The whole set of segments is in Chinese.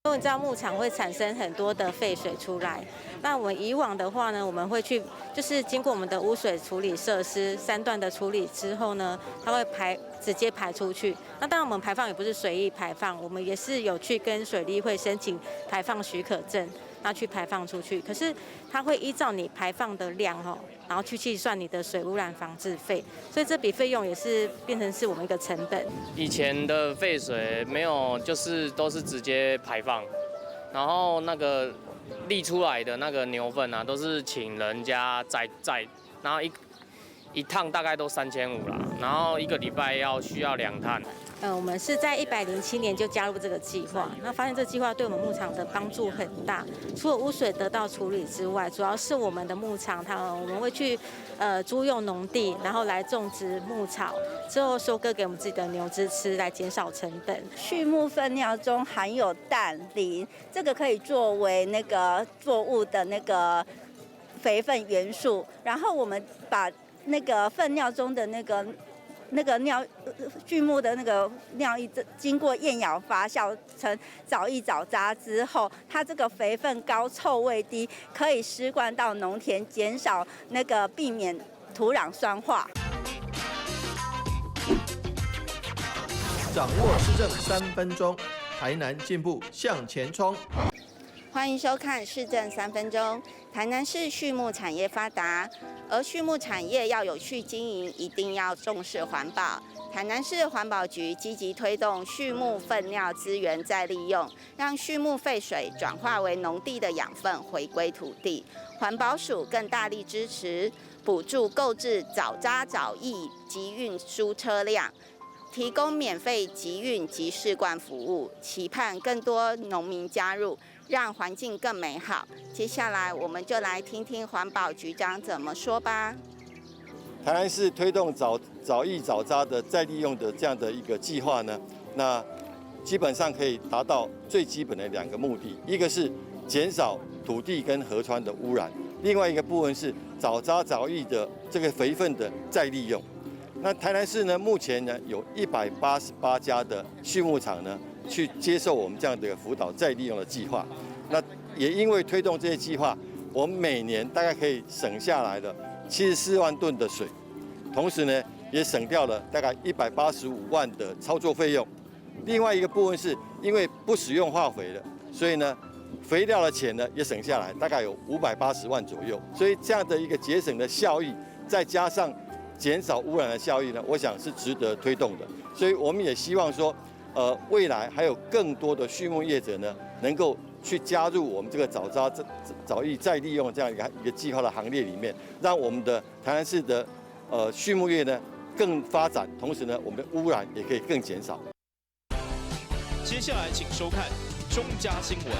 因为你知道牧场会产生很多的废水出来，那我们以往的话呢，我们会去就是经过我们的污水处理设施3段的处理之后呢，它会直接排出去。那当然我们排放也不是随意排放，我们也是有去跟水利会申请排放许可证，那去排放出去。可是它会依照你排放的量然后去计算你的水污染防治费，所以这笔费用也是变成是我们一个成本。以前的废水没有，就是都是直接排放，然后那个沥出来的那个牛粪啊，都是请人家载，然后一趟大概都3500啦，然后1个礼拜需要2趟。我们是在107年就加入这个计划，那发现这计划对我们牧场的帮助很大。除了污水得到处理之外，主要是我们的牧场，我们会去租用农地，然后来种植牧草，之后收割给我们自己的牛只吃，来减少成本。畜牧粪尿中含有氮、磷，这个可以作为那个作物的那个肥分元素。然后我们把那个粪尿中的那个尿畜牧的那个尿液，经过厌氧发酵成藻液藻渣之后，它这个肥分高、臭味低，可以施灌到农田，减少那个避免土壤酸化。掌握市政3分钟，台南进步向前冲。欢迎收看《市政3分钟》。台南市畜牧产业发达，而畜牧产业要有序经营，一定要重视环保。台南市环保局积极推动畜牧粪尿资源再利用，让畜牧废水转化为农地的养分，回归土地。环保署更大力支持补助购置藻渣藻液及运输车辆，提供免费集运及试灌服务，期盼更多农民加入，让环境更美好。接下来我们就来听听环保局长怎么说吧。台南市推动藻液藻渣的再利用的这样的一个计划呢，那基本上可以达到最基本的2个目的，一个是减少土地跟河川的污染，另外一个部分是藻渣藻液的这个肥分的再利用。那台南市呢，目前呢有188家的畜牧场呢去接受我们这样的辅导再利用的计划。那也因为推动这些计划，我们每年大概可以省下来了74万吨的水，同时呢也省掉了大概185万的操作费用。另外一个部分是因为不使用化肥了，所以呢肥料的钱呢也省下来，大概有580万左右。所以这样的一个节省的效益，再加上减少污染的效益呢，我想是值得推动的。所以我们也希望说，未来还有更多的畜牧业者呢，能够去加入我们这个藻液再利用这样一个计划的行列里面，让我们的台南市的畜牧业呢更发展，同时呢，我们的污染也可以更减少。接下来请收看中嘉新闻。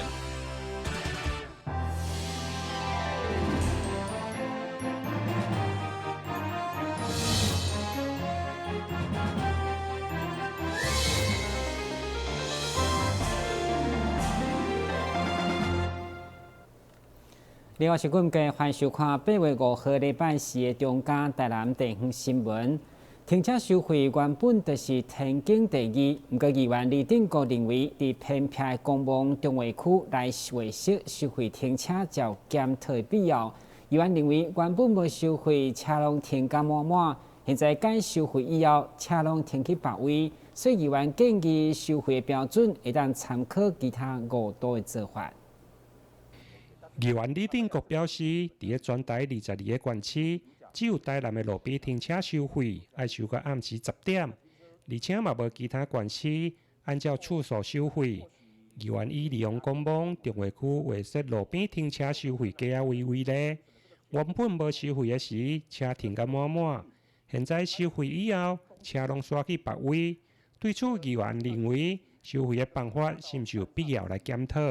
另外是阮家欢迎收看8月5号礼拜4的中嘉台南地方新闻。停车收费原本就是天经地义，不过议员李定国认为，伫偏僻的公墓中卫区来维修收费停车就有检讨的必要。议员认为，原本无收费车辆停甲满满，现在改收费以后，车辆停去别位，所以议员建议收费标准会当参考其他5都的做法。议员李定国表示，伫个全台22个县市，只有台南的路边停车收费要收到暗时10点，而且嘛无其他县市按照次数收费。议员以利用公墓中卫区画设路边停车收费价为例，原本无收费的时，车停甲满满，现在收费以后，车拢刷去别位。对此，议员认为收费的办法是毋是有必要来检讨？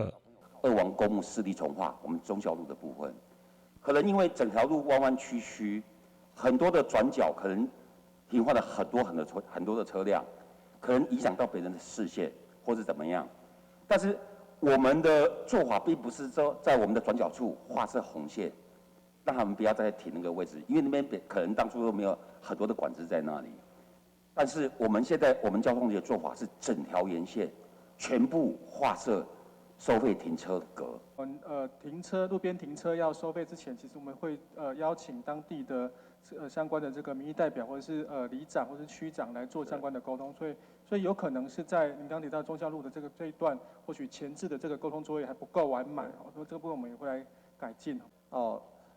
二王公墓湿地重划，我们忠孝路的部分，可能因为整条路弯弯曲曲，很多的转角可能停放了很多的车辆，可能影响到别人的视线或是怎么样。但是我们的做法并不是说在我们的转角处画设红线，让他们不要再停那个位置，因为那边可能当初都没有很多的管制在那里。但是我们现在我们交通局的做法是整条沿线全部画设收费停车格。停车路边停车要收费之前，其实我们会邀请当地的相关的这个民意代表或者是里长或者是区长来做相关的沟通，所以有可能是在您刚提到忠孝路的这一段，或许前置的这个沟通作业还不够完满，所以这个部分我们也会来改进。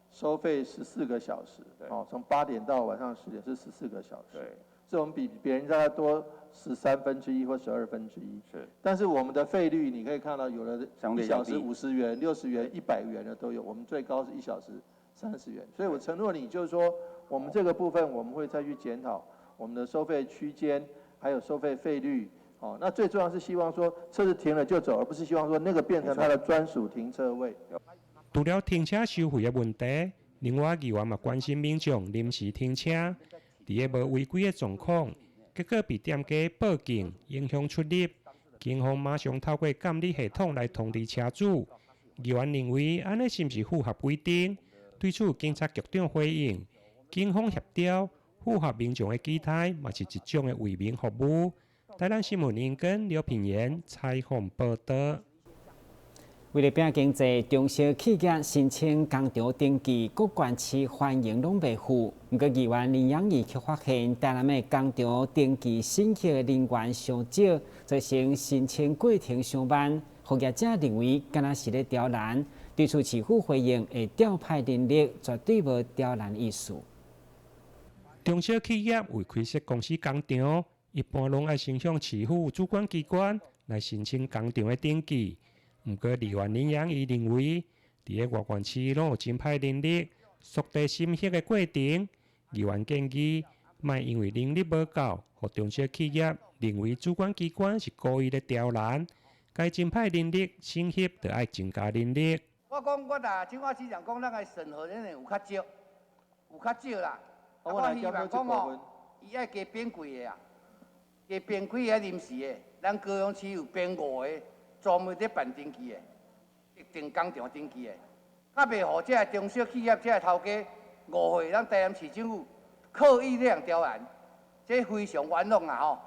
收费14个小时，从8点到晚上10点是14个小时，对，这我们比别人大概多1/13或1/12。是，但是我们的费率你可以看到，有的1小时50元、60元、100元的都有，我们最高是1小时30元。所以我承诺你，就是说我们这个部分我们会再去检讨我们的收费区间，还有收费费率。那最重要是希望说车子停了就走，而不是希望说那个变成它的专属停车位。除了停车收费的问题，另外议员嘛关心民众临时停车，伫个无违规的状况，结果被店家报警，影响出入，警方马上透过监理系统来通知车主。议员认为，安尼是毋是符合规定？对此，警察局长回应：警方协调，符合民众的期待，嘛是一种的为民服务。台南新闻引根刘品言采访报道。为了拼经济，中小企业申请工厂登记，各县市欢迎拢袂赴。不过，议员林养义却发现，台南的工厂登记申请的人员上少，造成申请过程上慢。服业者认为，敢若是咧刁难。对此，市府回应会调派人力，绝对无刁难意思。中小企业为开设公司工厂，一般拢爱先向市府主管机关来申请工厂的登记。不过，议员林养义认为，伫个外县市拢有真派人力，速递审核的过程，议员建议，莫因为人力无够，互中小企业认为主管机关是故意咧刁难，该真派人力审核就爱增加人力。我讲我啦，青花市场讲咱个审核人有较少，啦。我希望讲哦，伊爱加编几个啊，加编几个临时的，咱高雄市有编5个。专门咧办登记的，定工厂登记的，较袂互这中小企业这头家误会咱台南市政府刻意这样刁难，这非常冤枉啊！吼。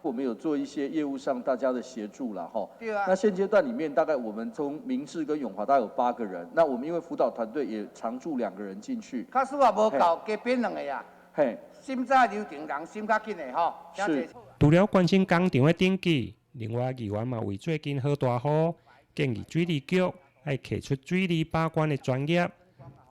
我们有做一些业务上大家的协助啦，吼。对啊。那现阶段里面，大概我们从明志跟永华大概有8个人，那我们因为辅导团队也常驻2个人进去。卡数也无够，加编2个啊。嘿。审早流程人审较紧的吼。是。除了关心工厂的登记。另外，议员嘛为最近好大雨，建议水利局要摕出水利把关的专业，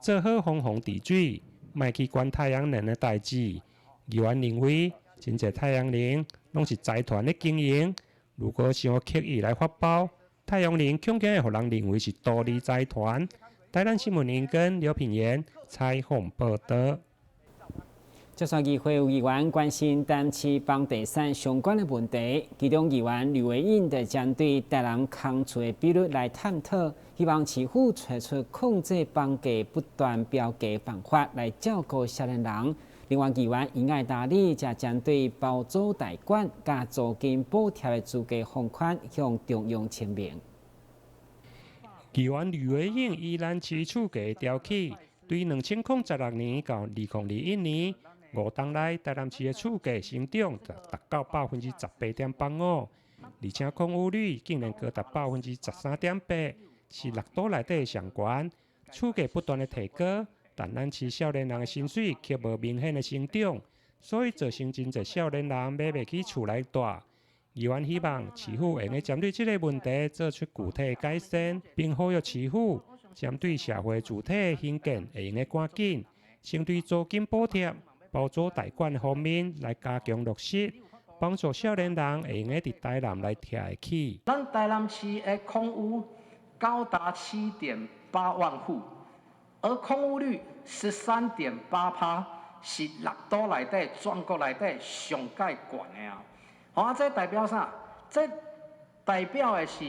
做好防洪治水，莫去管太阳能的代志。议员认为，真侪太阳能拢是财团的经营，如果想要刻意来发包，太阳能恐惊会互人认为是独立财团。台南新闻引根刘品言采访报道。这算议会有议员关心单市房地产相关的问题，其中议员吕维印就针对台南空厝的比率来探讨，希望市府找出控制房价不断飙价的办法来照顾少年人。另外，议员尹爱达理则针对包租代管加租金补贴的资格放宽向中央请命。议员吕维印依然市厝价调起，对2016年到2021年。5档内，台南市的厝价成长达到18.85%，而且空屋率竟然高达13.8%，是6都内底上悬。厝价不断的提高，但咱市少年人的薪水却无明显的成长，所以造成真侪少年人买袂起厝来住。议员希望市府会用针对这个问题做出具体的改善，并呼吁市府针对社会主体的兴建会用赶紧，先对租金补贴。包租代管方面来加强落实，帮助少年人会用伫台南来听会起。咱台南市的空屋高达7.8万户，而空屋率13.8%，是6都内底全国内底上界悬的啊！好，这代表啥？这代表的是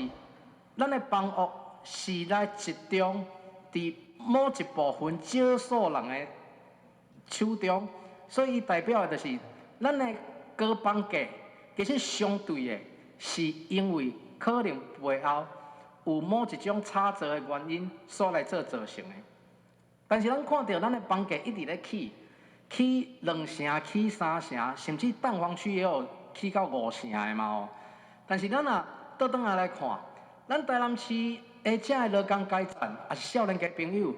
咱的房屋是来集中伫某一部分少数人的手中。所以，代表的就是咱的高房价，其实相对的，是因为可能背后有某一种差错的原因所来造成的。但是，咱看到咱的房价一直在起2成、起3成，甚至蛋黄区也有起到5成的嘛哦。但是，咱若倒转来看，咱台南市的这个劳工阶层，也是少年家朋友，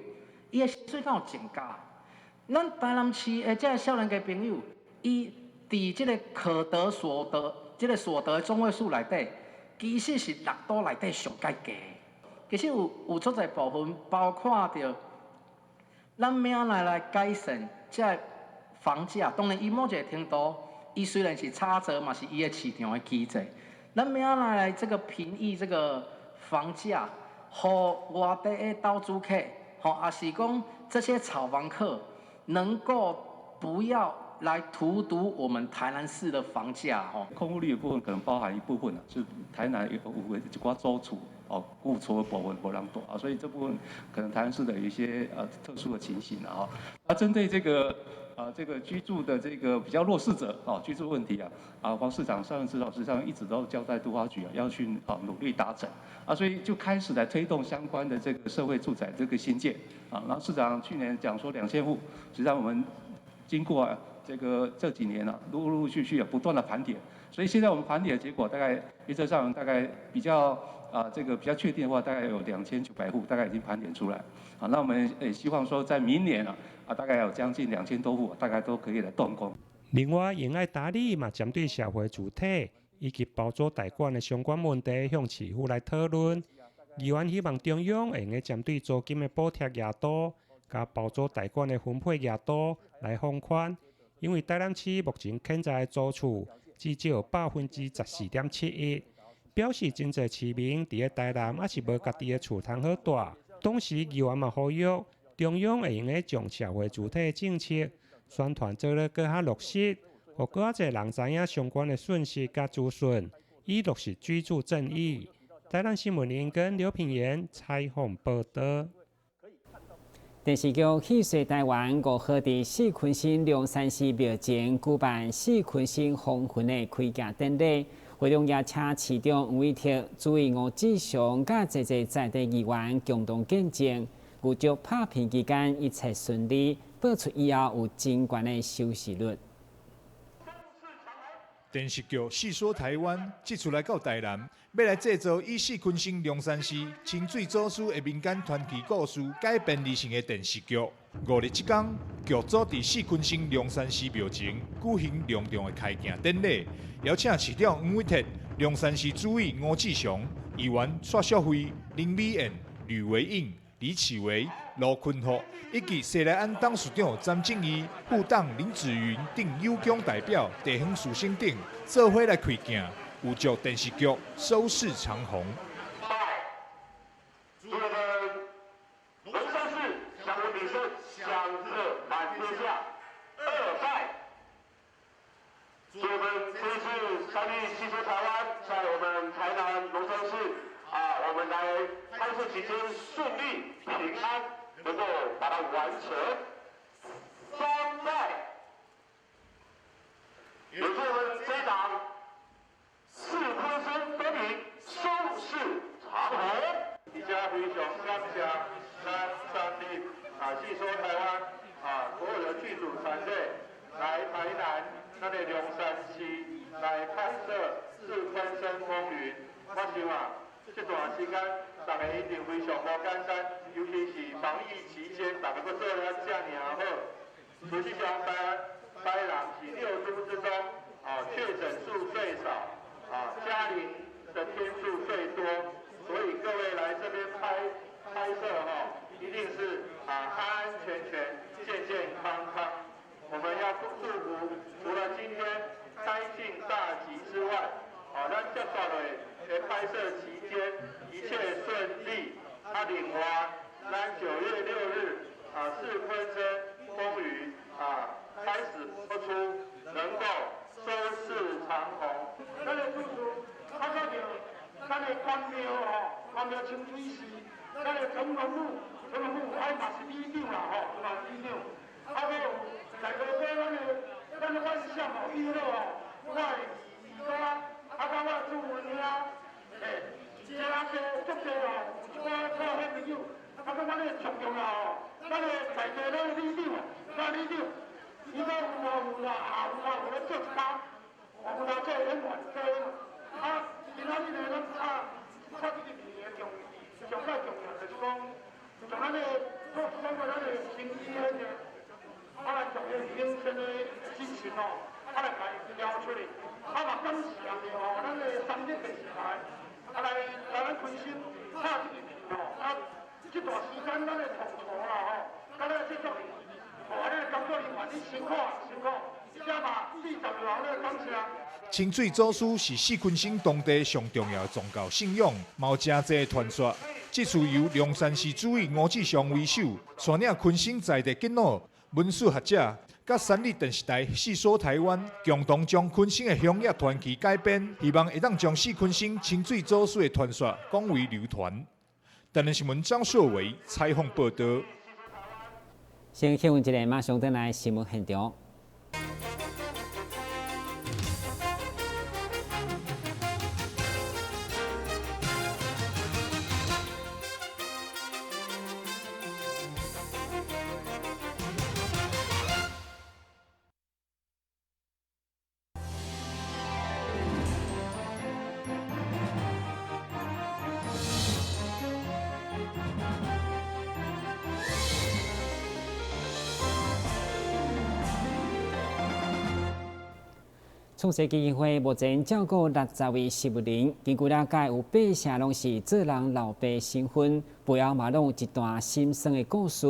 伊的薪水敢有增加？咱台南市的这个少年家朋友，伊伫这个可得所得，这个所得中位数内底，其实是6都内底上介低。其实有出在部分，包括着咱要来改善这房价。当然，伊某一个程度，伊虽然是差折，嘛是伊的市场的机制。咱要来这个平抑这个房价，互外地的投资客，也是讲这些炒房客能够不要来荼毒我们台南市的房价。空屋率的部分可能包含一部分是台南有一寡租厝故厝的部分无人大所以这部分可能台南市的一些特殊的情形针对这个居住的这个比较弱势者居住问题黄市长上任之后，实际上一直都交代都发局要去努力达成所以就开始来推动相关的这个社会住宅这个新建然后市长去年讲说2000户，实际上我们经过这几年陆陆续续不断的盘点，所以现在我们盘点的结果大概原则上大概比较比较确定的话，大概有2900户，大概已经盘点出来那我们也希望说在明年大概有将近2000多户，大概都可以来动工。另外，营爱打理嘛，针对社会主体以及包租代管的相关问题，向市府来讨论。议员希望中央会用针对租金的补贴额度，加包租代管的分配额度来放宽。因为台南市目前欠债的租厝至少14.71%，表示真侪市民伫咧台南也是无家己的厝通好住。同时，议员嘛呼吁中央会用将社会主体的政策宣传做得更较落实，互更侪人知影相关的讯息甲资讯，以落实居住正义。台南新闻林跟刘品言采访报道。电视剧《戏说台湾》5号伫四昆新龙山寺庙前举办四昆新黄昏的开架典礼，会中也请市长吴伟霆、主委吴志祥甲侪在地议员共同见证，预祝拍片期间一切顺利，播出以后有真悬的收视率。电视剧《戏说台湾》这次来到台南，要来制作以四昆新龙山寺清水祖师的民间传奇故事改编而成的电视剧。5日这天，剧组伫四昆新龙山寺庙前举行隆重的开镜典礼，邀请市长吴伟霆、龙山寺主委吴志祥、议员薛淑慧、林美燕、吕维应、李启维、罗坤福，以及西来安董事长詹正义、副党林子云等有奖代表、地方士绅等，做伙来开镜，预祝电视剧收视长虹。祝我们龙山寺祥和民生，享乐满天下。2拜，祝我们这一次参与戏说台湾，在我们台南龙山寺我们来拍摄期间顺利平安，能够把它完成。3拜，也祝我们这一档四科生分明，收视长虹。而且非常感谢咱三立戏说台湾所有的剧组团队来台南咱的龙山寺来拍摄《四分身风云》。我想这段时间大家一定非常无简单，尤其是防疫期间，大家要做得这么好。实际上，台人是6都之中确诊数最少家庭的天数最多。所以各位来这边拍摄一定是安安全全、健健康康。我们要祝福，除了今天开庆大吉之外，咱接下来的拍摄期间一切顺利。另外，咱9月6日四分身风云开始播出，能够收视长虹。咱的祝福，咱的官庙官庙清水寺，咱的成龙路爱嘛是里长啦嘛里长，还有在个咱的万象娱乐我的二哥甲我祝文兄，这个足多有一寡好朋友，咱的重要啦咱的在地咱的里长，伊个有啦有咧做一家，有啦做演员做。今仔日咱拍这个片情况，加码立长老的感谢。清水祖师是四群省当地上重要的宗教信仰，嘛有真侪的传说。这次由龙山寺主委吴志祥为首，率领群省在地电脑、文史学者，甲三立电视台细说台湾，共同将群省的乡野传奇改编，希望会当将四群省清水祖师的传说广为流传。台南新闻张硕维采访报道。先听闻一个，马上转来新闻现场。创世基金会目前照顾60位植物人，根据了解，有8成拢是做人老爸身份，背后嘛拢有一段心酸的故事。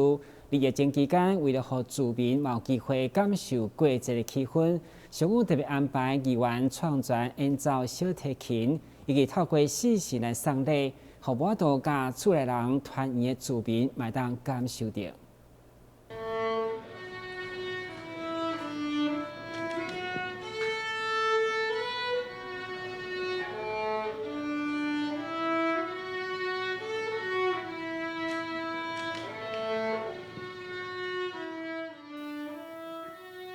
疫情期间，为了让住民有机会感受过节的气氛，上午特别安排议员创全演奏小提琴，以及透过视讯来送礼，让我都甲厝内人团圆的住民嘛当感受到。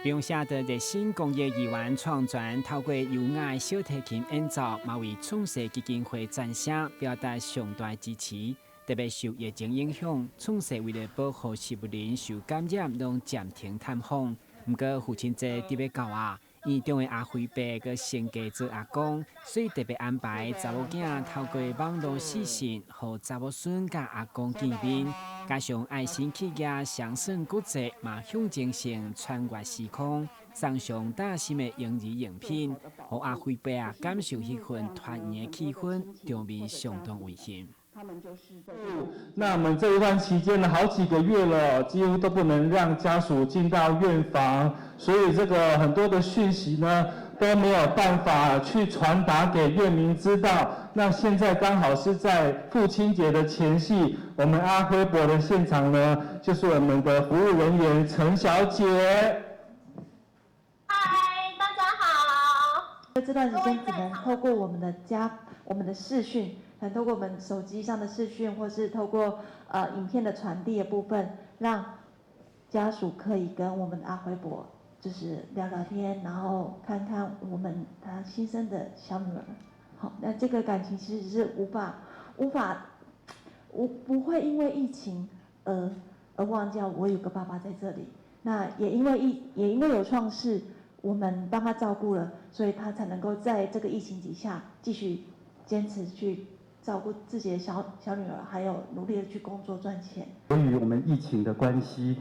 并写的热心公益议员创全，透过优雅的小提琴演奏，嘛为创世基金会赞声，表达上大支持。特别受疫情影响，创世为了保护植物人受感染，拢暂停探访。不过父亲节特别到啊，院中的阿辉伯佮先嫁做阿公，所以特别安排查某囝透过网络视讯，和查某孙甲阿公见面。加上爱心企业相胜国际，嘛象征性穿越时空，送上大心的婴儿用品，和阿辉伯感受迄份团圆的气氛，场面相当温馨。那我们这一段期间呢，好几个月了，几乎都不能让家属进到院房，所以这个很多的讯息呢都没有办法去传达给院民知道。那现在刚好是在父亲节的前夕，我们阿辉伯的现场呢，就是我们的服务人员陈小姐。嗨，大家好。这段时间只能透过我们的视讯。透过我们手机上的视讯，或是透过影片的传递的部分，让家属可以跟我们的阿辉伯就是聊聊天，然后看看他新生的小女儿。好，那这个感情其实是不会因为疫情而忘掉我有个爸爸在这里。那也因为有创世，我们帮他照顾了，所以他才能够在这个疫情底下继续坚持去照顾自己的小女儿，还有努力的去工作赚钱。由于我们疫情的关系，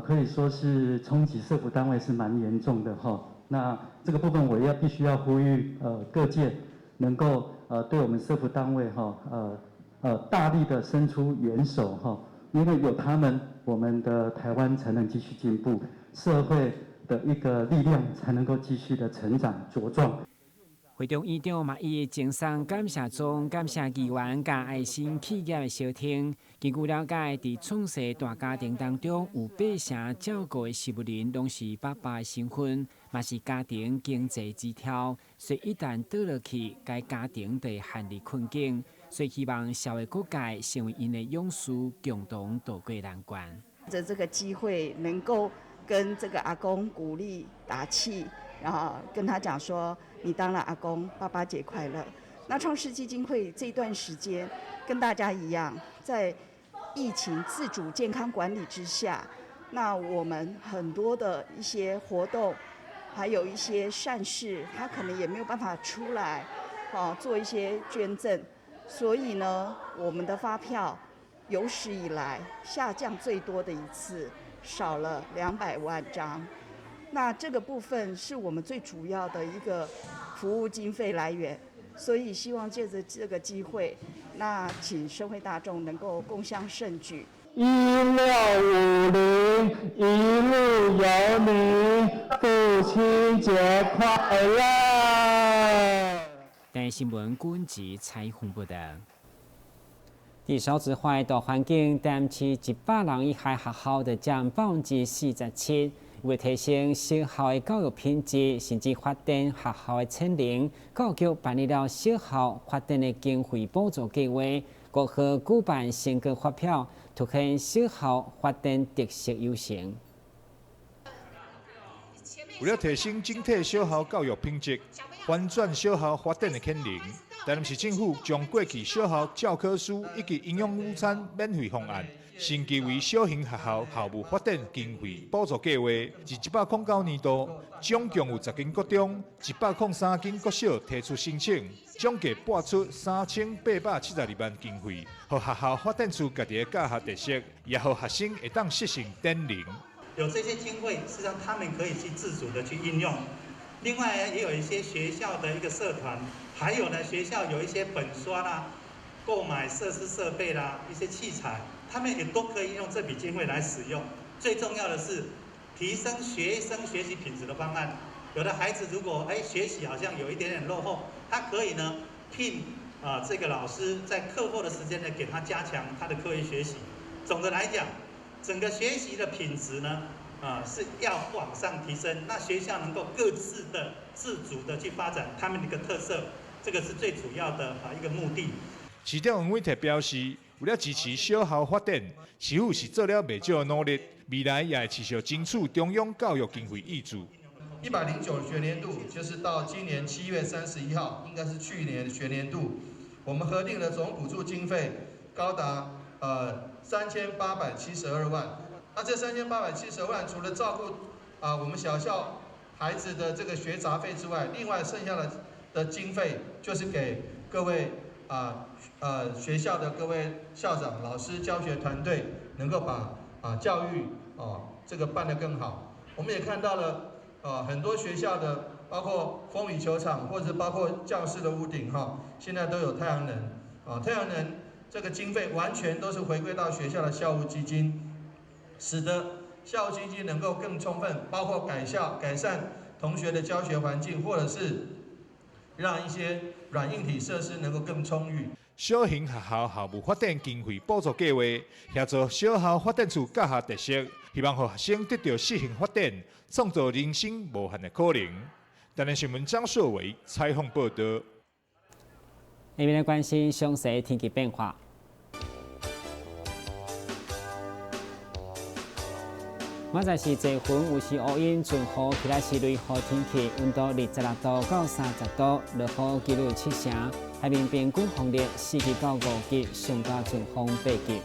可以说是冲击社福单位是蛮严重的哈。那这个部分我必须要呼吁各界能够对我们社福单位哈大力的伸出援手哈，因为有他们，我们的台湾才能继续进步，社会的一个力量才能够继续的成长茁壮。会中院长嘛，伊赠送感谢状，感谢议员甲爱心企业的收听。根据了解，伫创世大家庭当中，有8成照顾的植物人拢是爸爸的身份，嘛是家庭经济支条。所以一旦倒落去，该家庭就会陷入困境。所以希望社会各界成为因的勇士，共同渡过难关。这个机会能够跟这个阿公鼓励打气。然后跟他讲说，你当了阿公，爸爸节快乐。那创世基金会这段时间跟大家一样，在疫情自主健康管理之下，那我们很多的一些活动，还有一些善事，他可能也没有办法出来，做一些捐赠。所以呢，我们的发票有史以来下降最多的一次，少了200万张。那这个部分是我们最主要的一个服务经费来源，所以希望借着这个机会，那请社会大众能够共襄盛举。1650，一路有你，父亲节快乐！台新闻军级采访报道。第少子化大环境，担起100人以下学校的占47%。为提升小校的教育品质，甚至发展学校的潜能，教育局办理了小校发展的经费补助计划，5号举办成果发表，凸显小校发展特色有成。为了提升整体小校教育品质，翻转小校发展的潜能，台南市政府将过去小校教科书以及营养午餐免费方案，升级为小型学校校务发展经费补助计划。自109年度，总共有10间国中、103间国小提出申请，总计拨出3872万经费，让学校发展出家己的教学特色，也让学生会当实行展能。有这些经费，事实上他们可以去自主的去应用。另外也有一些学校的一个社团，还有呢学校有一些本刷啦、购买设施设备啦、一些器材，他们也都可以用这笔经费来使用。最重要的是提升学生学习品质的方案。有的孩子如果学习好像有一点点落后，他可以呢聘这个老师在课后的时间呢给他加强他的课业学习。总的来讲，整个学习的品质呢，是要往上提升。那学校能够各自的自主的去发展他们的一个特色，这个是最主要的一个目的。市长黄伟哲表示，为了支持小校发展，市府是做了不少的努力，未来也会持续争取中央教育经费挹注。109学年度就是到今年7月31号，应该是去年学年度，我们核定的总补助经费高达3872万。那这3872万，除了照顾我们小校孩子的这个学杂费之外，另外剩下的经费就是给各位学校的各位校长、老师、教学团队能够把教育这个办得更好。我们也看到了很多学校的，包括风雨球场或者包括教室的屋顶现在都有太阳能太阳能这个经费完全都是回归到学校的校务基金。使得校务基金能够更充分，包括改善同学的教学环境，或者是让一些软硬体设施能够更充裕。小型学校校务发展经费补助计划，协助小校发展出教学特色，希望让学生得到适性发展，创造人生无限的可能。台南新闻张硕伟采访报道。下面来关心详细天气变化。明仔是多云，有时乌阴转雨，其他市内好天气，温度26度到30度，落雨几率7成。海面平均风力4级到5级，上加阵风8级。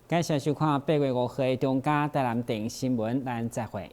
感谢收看8月5号的中嘉台南电视新闻，咱再会。